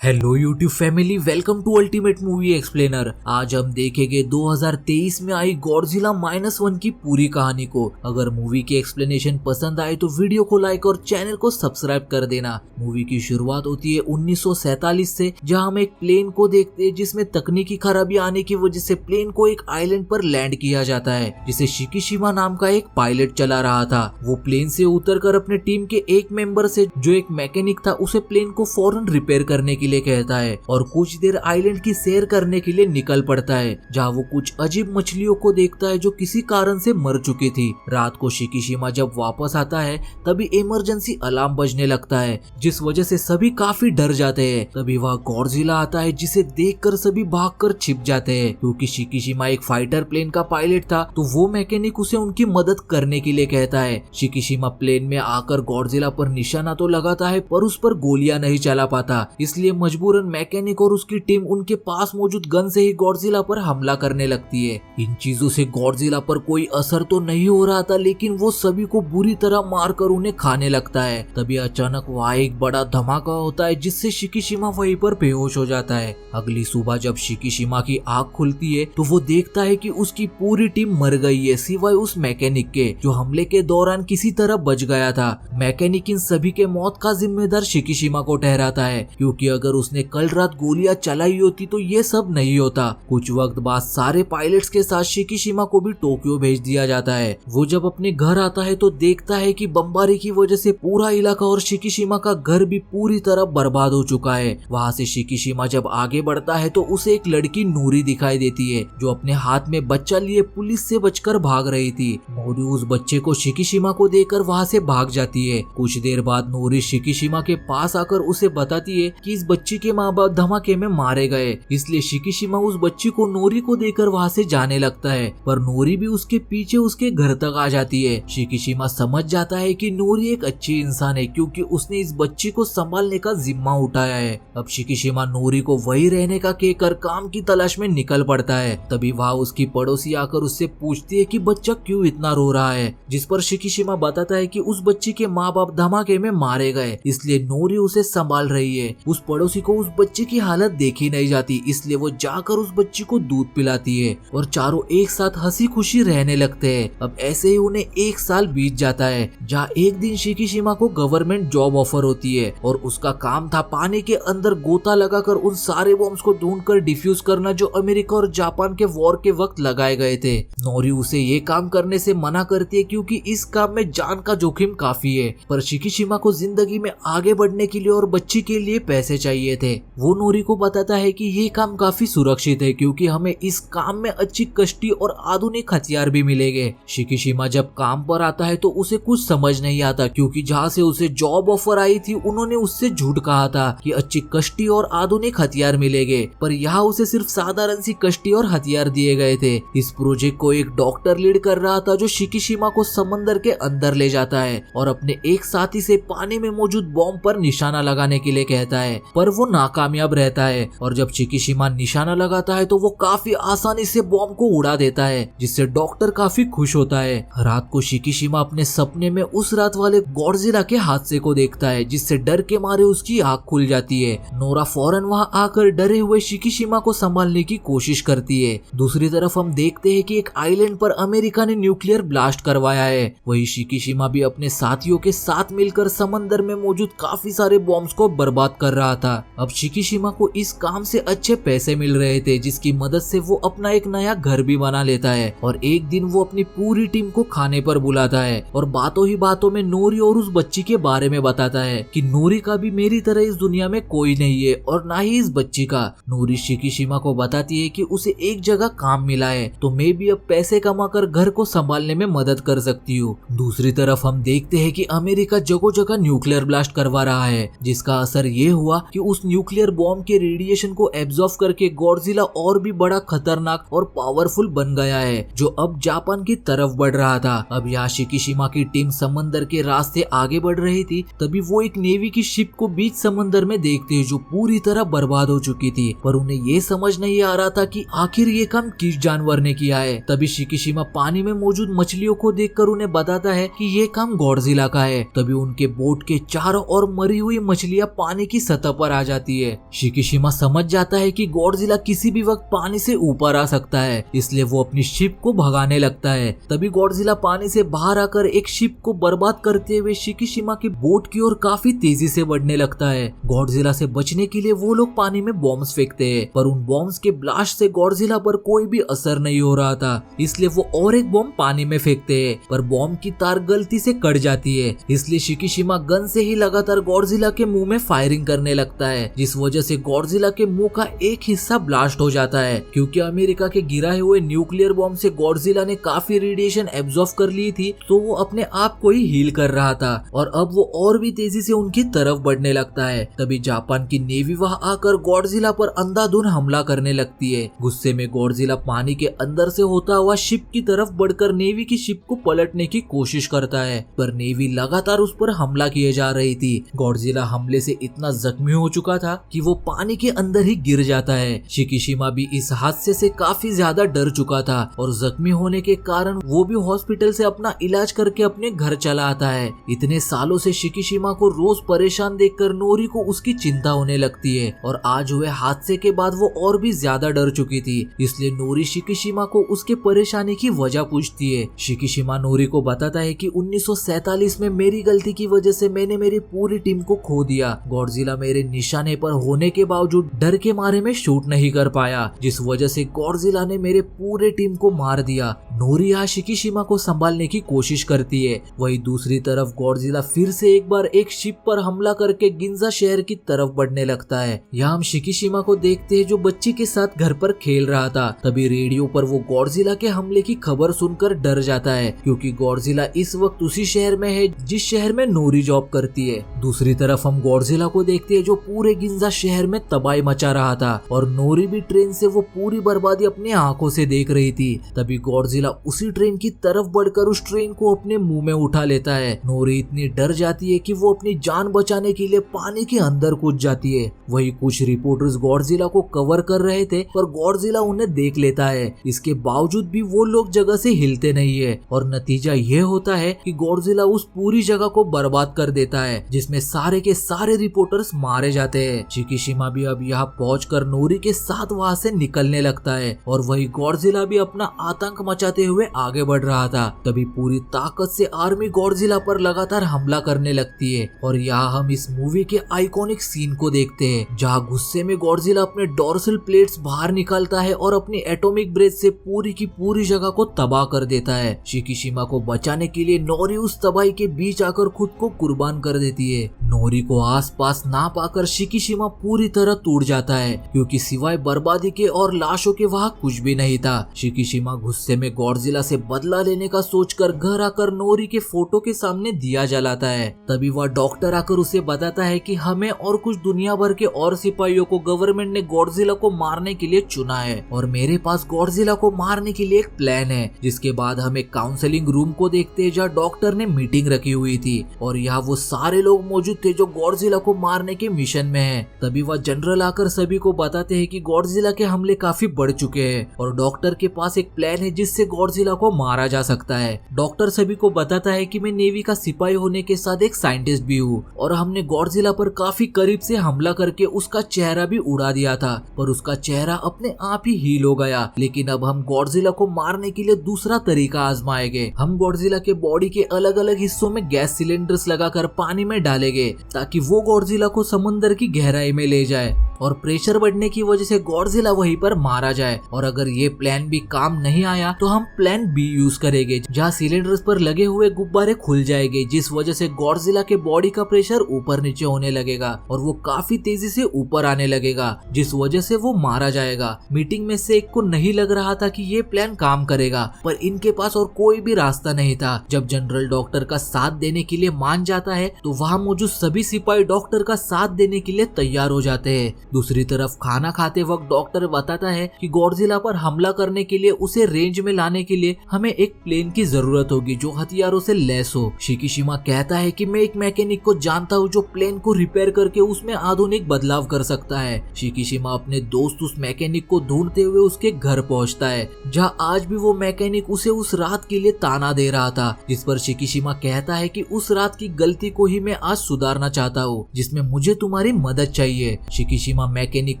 Hello YouTube family, welcome to ultimate movie explainer. आज हम देखेंगे 2023 में आई गॉडजिला -1 की पूरी कहानी को। अगर मूवी की एक्सप्लेनेशन पसंद आए तो वीडियो को लाइक और चैनल को सब्सक्राइब कर देना। मूवी की शुरुआत होती है 1947 से, जहां हम एक प्लेन को देखते हैं जिसमें तकनीकी खराबी आने की वजह से प्लेन को एक आइलैंड पर लैंड किया जाता है, जिसे शिकीशिमा नाम का एक पायलट चला रहा था। वो प्लेन से उतरकर अपने टीम के एक मेंबर से, जो एक मैकेनिक था, उसे प्लेन को फौरन रिपेयर करने के लिए कहता है और कुछ देर आइलैंड की सैर करने के लिए निकल पड़ता है, जहाँ वो कुछ अजीब मछलियों को देखता है जो किसी कारण से मर चुकी थी। रात को शिकीशिमा जब वापस आता है तभी इमरजेंसी अलार्म बजने लगता है, जिस वजह से सभी काफी डर जाते हैं। तभी वह गॉडजिला आता है, जिसे देखकर सभी भागकर छिप जाते हैं। क्योंकि शिकीशिमा एक फाइटर प्लेन का पायलट था तो वो मैकेनिक उसे उनकी मदद करने के लिए कहता है। शिकीशिमा प्लेन में आकर गॉडजिला पर निशाना तो लगाता है पर उस पर गोलियां नहीं चला पाता, इसलिए मजबूरन मैकेनिक और उसकी टीम उनके पास मौजूद गन से ही गॉडजिला पर हमला करने लगती है। इन चीजों से गॉडजिला पर कोई असर तो नहीं हो रहा था, लेकिन वो सभी को बुरी तरह मारकर उन्हें खाने लगता है। तभी अचानक वहाँ एक बड़ा धमाका होता है, जिससे शिकीशिमा वहीं पर बेहोश हो जाता है। अगली सुबह जब शिकीशिमा की आंख खुलती है तो वो देखता है कि उसकी पूरी टीम मर गई है, सिवाय उस मैकेनिक के, जो हमले के दौरान किसी तरह बच गया था। मैकेनिक इन सभी के मौत का जिम्मेदार शिकीशिमा को ठहराता है, क्योंकि अगर उसने कल रात गोलियां चलाई होती तो ये सब नहीं होता। कुछ वक्त बाद सारे पायलट्स के साथ शिकीशिमा को भी टोक्यो भेज दिया जाता है। वो जब अपने घर आता है तो देखता है कि बमबारी की वजह से पूरा इलाका और शिकीशिमा का घर भी पूरी तरह बर्बाद हो चुका है। वहाँ से शिकीशिमा जब आगे बढ़ता है तो उसे एक लड़की नूरी दिखाई देती है, जो अपने हाथ में बच्चा लिए पुलिस से बचकर भाग रही थी। नूरी उस बच्चे को शिकीशिमा को देकर वहाँ से भाग जाती है। कुछ देर बाद नूरी शिकीशिमा के पास आकर उसे बताती है कि इस बच्ची के माँ बाप धमाके में मारे गए, इसलिए शिकीशिमा उस बच्ची को नोरी को देकर वहाँ से जाने लगता है। पर नोरी भी उसके पीछे उसके घर तक आ जाती है। शिकीशिमा समझ जाता है कि नोरी एक अच्छी इंसान है, क्योंकि उसने इस बच्ची को संभालने का जिम्मा उठाया है। अब शिकीशिमा नोरी को वही रहने का कहकर काम की तलाश में निकल पड़ता है। तभी वहाँ उसकी पड़ोसी आकर उससे पूछती है कि बच्चा क्यों इतना रो रहा है, जिस पर शिकीशिमा बताता है कि उस बच्ची के माँ बाप धमाके में मारे गए, इसलिए नोरी उसे संभाल रही है। उस पड़ोसी को उस बच्चे की हालत देखी नहीं जाती, इसलिए वो जाकर उस बच्ची को दूध पिलाती है और चारों एक साथ हंसी खुशी रहने लगते हैं। अब ऐसे ही उन्हें एक साल बीत जाता है, जहाँ एक दिन शिकीशिमा को गवर्नमेंट जॉब ऑफर होती है और उसका काम था पानी के अंदर गोता लगाकर उन सारे बॉम्ब्स को ढूंढकर डिफ्यूज करना, जो अमेरिका और जापान के वॉर के वक्त लगाए गए थे। नोरी उसे ये काम करने से मना करती है, क्योंकि इस काम में जान का जोखिम काफी है। पर शिकीशिमा को जिंदगी में आगे बढ़ने के लिए और बच्ची के लिए पैसे चाहिए थे। वो नोरी को बताता है कि ये काम काफी सुरक्षित है, क्योंकि हमें इस काम में अच्छी कश्ती और आधुनिक हथियार भी मिलेंगे। शिकीशिमा जब काम पर आता है तो उसे कुछ समझ नहीं आता, क्योंकि जहाँ से उसे जॉब ऑफर आई थी उन्होंने उससे झूठ कहा था कि अच्छी कश्ती और आधुनिक हथियार मिलेंगे, पर यहाँ उसे सिर्फ साधारण सी कश्ती और हथियार दिए गए थे। इस प्रोजेक्ट को एक डॉक्टर लीड कर रहा था, जो शिकीशिमा को समंदर के अंदर ले जाता है और अपने एक साथी से पानी में मौजूद बॉम्ब पर निशाना लगाने के लिए कहता है, पर वो नाकामयाब रहता है। और जब शिकीशिमा निशाना लगाता है तो वो काफी आसानी से बॉम्ब को उड़ा देता है, जिससे डॉक्टर काफी खुश होता है। रात को शिकीशिमा अपने सपने में उस रात वाले गॉडजिला के हादसे को देखता है, जिससे डर के मारे उसकी आंख खुल जाती है। नोरा फौरन वहां आकर डरे हुए शिकीशिमा को संभालने की कोशिश करती है। दूसरी तरफ हम देखते हैं कि एक आइलैंड पर अमेरिका ने न्यूक्लियर ब्लास्ट करवाया है। वही शिकीशिमा भी अपने साथियों के साथ मिलकर समंदर में मौजूद काफी सारे बॉम्ब्स को बर्बाद कर रहा था। अब शिकीशिमा को इस काम से अच्छे पैसे मिल रहे थे, जिसकी मदद से वो अपना एक नया घर भी बना लेता है। और एक दिन वो अपनी पूरी टीम को खाने पर बुलाता है और बातों ही बातों में नोरी और उस बच्ची के बारे में बताता है कि नोरी का भी मेरी तरह इस दुनिया में कोई नहीं है और ना ही इस बच्ची का। नोरी शिकीशिमा को बताती है कि उसे एक जगह काम मिला है, तो मैं भी अब पैसे कमाकर घर को संभालने में मदद कर सकती हूँ। दूसरी तरफ हम देखते हैं कि अमेरिका जगह जगह न्यूक्लियर ब्लास्ट करवा रहा है, जिसका असर ये हुआ कि उस न्यूक्लियर बॉम्ब के रेडिएशन को एब्जॉर्ब करके गॉडजिला और भी बड़ा खतरनाक और पावरफुल बन गया है, जो अब जापान की तरफ बढ़ रहा था। अब यहाँ शिकीशिमा की टीम समंदर के रास्ते आगे बढ़ रही थी, तभी वो एक नेवी की शिप को बीच समंदर में देखते हैं, जो पूरी तरह बर्बाद हो चुकी थी। पर उन्हें ये समझ नहीं आ रहा था कि आखिर ये काम किस जानवर ने किया है। तभी शिकीशिमा पानी में मौजूद मछलियों को देखकर उन्हें बताता है कि ये काम गॉडजिला का है। तभी उनके बोट के चारों ओर मरी हुई मछलियां पानी की सतह पर ऊपर आ जाती है। शिकिशिमा समझ जाता है कि गॉडजिला किसी भी वक्त पानी से ऊपर आ सकता है, इसलिए वो अपनी शिप को भगाने लगता है। तभी गॉडजिला पानी से बाहर आकर एक शिप को बर्बाद करते हुए शिकिशिमा की बोट की ओर काफी तेजी से बढ़ने लगता है। गॉडजिला से बचने के लिए वो लोग पानी में बॉम्ब्स फेंकते हैं, पर उन बॉम्ब्स के ब्लास्ट से गॉडजिला पर कोई भी असर नहीं हो रहा था, इसलिए वो और एक बॉम्ब पानी में फेंकते हैं, पर बॉम्ब की तार गलती से कट जाती है। इसलिए शिकिशिमा गन से ही लगातार गॉडजिला के मुंह में फायरिंग करने लगता है, जिस वजह से गॉडजिला के मुंह का एक हिस्सा ब्लास्ट हो जाता है। क्योंकि अमेरिका के गिराए हुए न्यूक्लियर बॉम्ब से गॉडजिला ने काफी रेडिएशन एब्जॉर्ब कर ली थी, तो वो अपने आप को ही हील कर रहा था और अब वो और भी तेजी से उनकी तरफ बढ़ने लगता है। तभी जापान की नेवी वहां आकर गॉडजिला पर अंधाधुंध हमला करने लगती है। गुस्से में गॉडजिला पानी के अंदर से होता हुआ शिप की तरफ बढ़कर नेवी की शिप को पलटने की कोशिश करता है, पर नेवी लगातार उस पर हमला किए जा रही थी। गॉडजिला हमले से इतना जख्मी हो चुका था कि वो पानी के अंदर ही गिर जाता है। शिकिशिमा भी इस हादसे से काफी ज्यादा डर चुका था और जख्मी होने के कारण वो भी हॉस्पिटल से अपना इलाज करके अपने घर चला आता है। इतने सालों से शिकिशिमा को रोज परेशान देखकर नोरी को उसकी चिंता होने लगती है और आज हुए हादसे के बाद वो और भी ज्यादा डर चुकी थी, इसलिए नोरी शिकिशिमा को उसके परेशानी की वजह पूछती है। शिकिशिमा नोरी को बताता है कि 1947 में मेरी गलती की वजह से मैंने मेरी पूरी टीम को खो दिया। गॉडजिला मेरे निशाने पर होने के बावजूद डर के मारे में शूट नहीं कर पाया, जिस वजह से गॉडजिला ने मेरे पूरे टीम को मार दिया। नोरी यहाँ शिकिशिमा को संभालने की कोशिश करती है। वही दूसरी तरफ गॉडजिला फिर से एक बार एक शिप पर हमला करके गिंजा शहर की तरफ बढ़ने लगता है। यहाँ हम शिकिशिमा को देखते हैं जो बच्ची के साथ घर पर खेल रहा था। तभी रेडियो पर वो गॉडजिला के हमले की खबर सुनकर डर जाता है, क्योंकि गॉडजिला इस वक्त उसी शहर में है जिस शहर में नोरी जॉब करती है। दूसरी तरफ हम गॉडजिला को देखते हैं जो पूरे गिंजा शहर में तबाही मचा रहा था और नोरी भी ट्रेन से वो पूरी बर्बादी अपनी आंखों से देख रही थी। तभी गॉडजिला उसी ट्रेन की तरफ बढ़कर उस ट्रेन को अपने मुंह में उठा लेता है। नोरी इतनी डर जाती है कि वो अपनी जान बचाने के लिए पानी के अंदर कूद जाती है। वही कुछ रिपोर्टर्स गॉडजिला को कवर कर रहे थे, पर गॉडजिला उन्हें देख लेता है। इसके बावजूद भी वो लोग जगह से हिलते नहीं है और नतीजा ये होता है कि गॉडजिला उस पूरी जगह को बर्बाद कर देता है, जिसमें सारे के सारे रिपोर्टर्स मारे जाते हैं। शिकिशिमा भी अब यहाँ पहुंचकर नोरी के साथ वहाँ से निकलने लगता है और वही गॉडजिला भी अपना आतंक मचाते हुए आगे बढ़ रहा था। तभी पूरी ताकत से आर्मी गॉडजिला पर लगातार हमला करने लगती है और यहाँ हम इस मूवी के आइकॉनिक सीन को देखते हैं, जहाँ गुस्से में गॉडजिला अपने डोर्सल प्लेट्स बाहर निकालता है और अपनी एटॉमिक ब्रेथ से पूरी की पूरी जगह को तबाह कर देता है। शिकिशिमा को बचाने के लिए नोरी उस तबाही के बीच आकर खुद को कुर्बान कर देती है। नोरी को आसपास ना पाकर शिकिशिमा पूरी तरह टूट जाता है, क्योंकि सिवाय बर्बादी के और लाशों के वहाँ कुछ भी नहीं था। शिकिशिमा गुस्से में गॉडजिला से बदला लेने का सोचकर घर आकर नोरी के फोटो के सामने दिया जलाता है। तभी वह डॉक्टर आकर उसे बताता है कि हमें और कुछ दुनिया भर के और सिपाहियों को गवर्नमेंट ने गॉडजिला को मारने के लिए चुना है और मेरे पास गॉडजिला को मारने के लिए एक प्लान है। जिसके बाद हम एक काउंसलिंग रूम को देखते हैं, जहाँ डॉक्टर ने मीटिंग रखी हुई थी और यहाँ वो सारे लोग मौजूद थे जो गॉडजिला को मारने के मिशन में हैं। तभी वह जनरल आकर सभी को बताते हैं कि गॉडजिला के हमले काफी बढ़ चुके हैं और डॉक्टर के पास एक प्लान है जिससे गॉडजिला को मारा जा सकता है। डॉक्टर सभी को बताता है कि मैं नेवी का सिपाही होने के साथ एक साइंटिस्ट भी हूँ और हमने गॉडजिला पर काफी करीब से हमला करके उसका चेहरा भी उड़ा दिया था, पर उसका चेहरा अपने आप ही हील हो गया। लेकिन अब हम गॉडजिला को मारने के लिए दूसरा तरीका आजमाएंगे। हम गॉडजिला के बॉडी के अलग अलग हिस्सों में गैस सिलेंडर्स लगाकर पानी में डालेंगे ताकि वो गॉडजिला को समुद्र की गहराई में ले जाए और प्रेशर बढ़ने की वजह से गॉडजिला वहीं पर मारा जाए। और अगर ये प्लान भी काम नहीं आया तो हम प्लान बी यूज करेंगे, जहाँ सिलेंडर्स पर लगे हुए गुब्बारे खुल जाएंगे, जिस वजह से गॉडजिला के बॉडी का प्रेशर ऊपर नीचे होने लगेगा और वो काफी तेजी से ऊपर आने लगेगा, जिस वजह से वो मारा जाएगा। मीटिंग में से एक को नहीं लग रहा था कि ये प्लान काम करेगा, पर इनके पास और कोई भी रास्ता नहीं था। जब जनरल डॉक्टर का साथ देने के लिए मान जाता है तो वहाँ मौजूद सभी सिपाही डॉक्टर का साथ देने के लिए तैयार हो जाते हैं। दूसरी तरफ खाना खाते वक्त डॉक्टर बताता है कि गॉडजिला पर हमला करने के लिए उसे रेंज में लाने के लिए हमें एक प्लेन की जरूरत होगी जो हथियारों से लैस हो। शिकिशिमा कहता है कि मैं एक मैकेनिक को जानता हूँ जो प्लेन को रिपेयर करके उसमें आधुनिक बदलाव कर सकता है। शिकिशिमा अपने दोस्त उस मैकेनिक को ढूंढते हुए उसके घर पहुंचता है, जहाँ आज भी वो मैकेनिक उसे उस रात के लिए ताना दे रहा था, जिस पर शिकिशिमा कहता है कि उस रात की गलती को ही मैं आज सुधारना चाहता हूँ, जिसमें मुझे तुम्हारी मदद चाहिए। शिकिशिमा मैकेनिक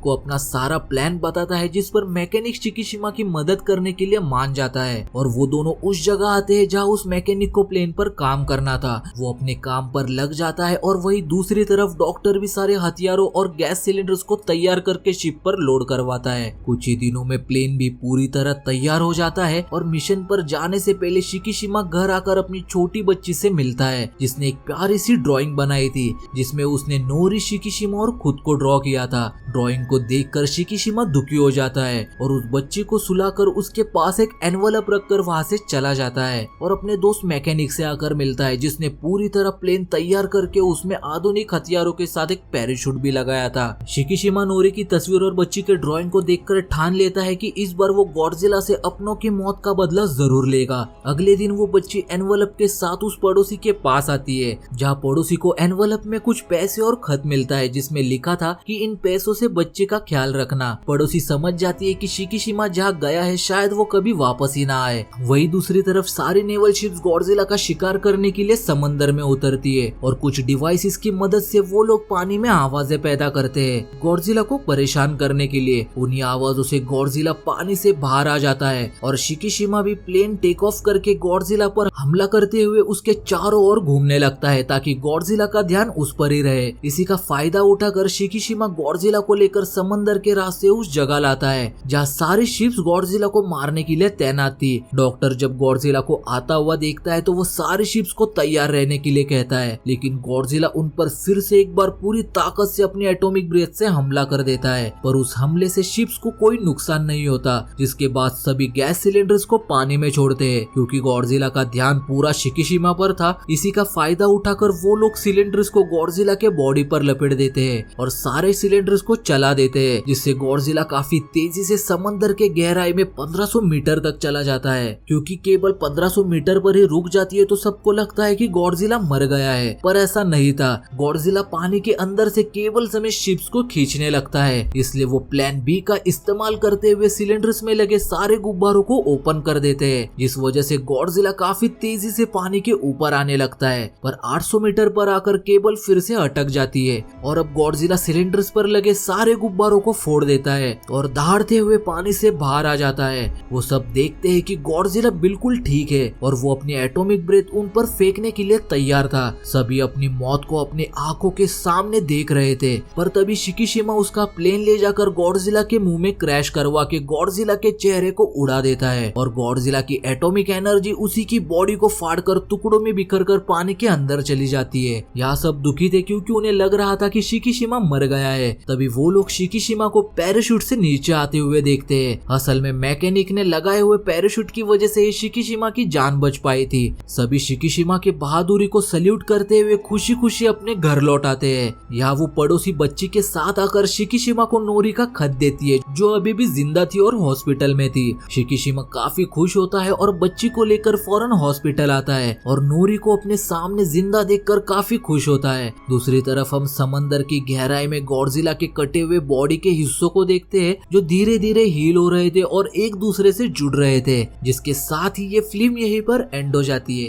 को अपना सारा प्लान बताता है, जिस पर मैकेनिक शिकिशिमा की मदद करने के लिए मान जाता है और वो दोनों उस जगह आते हैं जहाँ उस मैकेनिक को प्लेन पर काम करना था। वो अपने काम पर लग जाता है और वही दूसरी तरफ डॉक्टर भी सारे हथियारों और गैस सिलेंडर्स को तैयार करके शिप पर लोड करवाता है। कुछ ही दिनों में प्लेन भी पूरी तरह तैयार हो जाता है और मिशन पर जाने से पहले शिकिशिमा घर आकर अपनी छोटी बच्ची से मिलता है, जिसने एक प्यारी सी ड्राइंग बनाई थी जिसमें उसने नोरी, शिकिशिमा और खुद को ड्रॉ किया था। ड्राइंग को देखकर शिकिशिमा दुखी हो जाता है और उस बच्ची को सुलाकर उसके पास एक एनवलप रखकर वहां से चला जाता है और अपने दोस्त मैकेनिक से आकर मिलता है, जिसने पूरी तरह प्लेन तैयार करके उसमें आधुनिक हथियारों के साथ एक पैराशूट भी लगाया था। शिकिशिमा नोरी की तस्वीर और बच्ची के ड्राइंग को देखकर ठान लेता है कि इस बार वो गॉडजिला से अपनों की मौत का बदला जरूर लेगा। अगले दिन वो बच्ची एनवलप के साथ उस पड़ोसी के पास आती है, जहाँ पड़ोसी को एनवलप में कुछ पैसे और खत मिलता है, जिसमें लिखा था कि इन पैसों से बच्चे का ख्याल रखना। पड़ोसी समझ जाती है कि शिकिशिमा जहाँ गया है शायद वो कभी वापस ही ना आए। वही दूसरी तरफ सारी नेवल शिप्स गॉडजिला का शिकार करने के लिए समंदर में उतरती है और कुछ डिवाइसेस की मदद से वो लोग पानी में आवाजें पैदा करते हैं गॉडजिला को परेशान करने के लिए। उन्हीं आवाजों से गॉडजिला पानी से बाहर आ जाता है और शिकिशिमा भी प्लेन टेक ऑफ करके गॉडजिला पर हमला करते हुए उसके चारों ओर घूमने लगता है ताकि गॉडजिला का ध्यान उस पर ही रहे। इसी का फायदा उठाकर शिकिशिमा गॉडजिला को लेकर समंदर के रास्ते उस जगह लाता है जहाँ सारी शिप्स गॉडजिला को मारने के लिए तैनात थी। डॉक्टर जब गॉडजिला को आता हुआ देखता है तो वो सारी शिप्स को तैयार रहने के लिए कहता है, लेकिन गॉडजिला उन पर फिर से एक बार पूरी ताकत से अपनी एटॉमिक ब्रेथ से हमला कर देता है, पर उस हमले से शिप्स को कोई नुकसान नहीं होता। जिसके बाद सभी गैस सिलेंडर्स को पानी में छोड़ते हैं क्योंकि गॉडजिला का ध्यान पूरा शिकिशिमा पर था। इसी का फायदा उठाकर वो लोग सिलेंडर्स को गॉडजिला के बॉडी पर लपेट देते हैं और सारे सिलेंडर्स को चला देते हैं, जिससे गॉडजिला काफी तेजी से समंदर के गहराई में 1500 मीटर तक चला जाता है। क्योंकि केवल 1500 मीटर पर ही रुक जाती है तो सबको लगता है कि गॉडजिला मर गया है, पर ऐसा नहीं था। गॉडजिला पानी के अंदर से केबल समेत शिप्स को खींचने लगता है, इसलिए वो प्लान बी का इस्तेमाल करते हुए सिलेंडर्स में लगे सारे गुब्बारों को ओपन कर देते हैं, जिस वजह से गॉडजिला काफी तेजी से पानी के ऊपर आने लगता है। पर 800 मीटर पर आकर केबल फिर से अटक जाती है और अब गॉडजिला सिलेंडर्स पर लगे सारे गुब्बारों को फोड़ देता है और दहाड़ते हुए पानी से बाहर आ जाता है। वो सब देखते हैं कि गॉडजिला बिल्कुल ठीक है और वो अपनी एटॉमिक ब्रेथ उन पर फेंकने के लिए तैयार था। सभी अपनी मौत को अपनी आंखों के सामने देख रहे थे, पर तभी शिकिशिमा उसका प्लेन ले जाकर गॉडजिला के मुंह में क्रैश करवा के गॉडजिला के चेहरे को उड़ा देता है और गॉडजिला की एटॉमिक एनर्जी उसी की बॉडी को फाड़कर टुकड़ों में बिखर कर पानी के अंदर चली जाती है। यहाँ सब दुखी थे क्योंकि उन्हें लग रहा था कि शिकिशिमा मर गया है। तभी वो लोग शिकिशिमा को पैराशूट से नीचे आते हुए देखते हैं। असल में मैकेनिक ने लगाए हुए पैराशूट की वजह से शिकिशिमा की जान बच पाई थी। सभी शिकिशिमा के बहादुरी को सल्यूट करते हुए खुशी खुशी अपने घर लौट आते हैं। यहाँ वो पड़ोसी बच्ची के साथ आकर शिकिशिमा को नोरी का खत देती है जो अभी भी जिंदा थी और हॉस्पिटल में थी। शिकिशिमा काफी खुश होता है और बच्ची को लेकर फौरन हॉस्पिटल आता है और नोरी को अपने सामने जिंदा देखकर काफी खुश होता है। दूसरी तरफ हम समंदर की गहराई में गॉडजिला के कटे हुए बॉडी के हिस्सों को देखते हैं जो धीरे धीरे हील हो रहे थे और एक दूसरे से जुड़ रहे थे, जिसके साथ ही ये फिल्म यहीं पर एंड हो जाती है।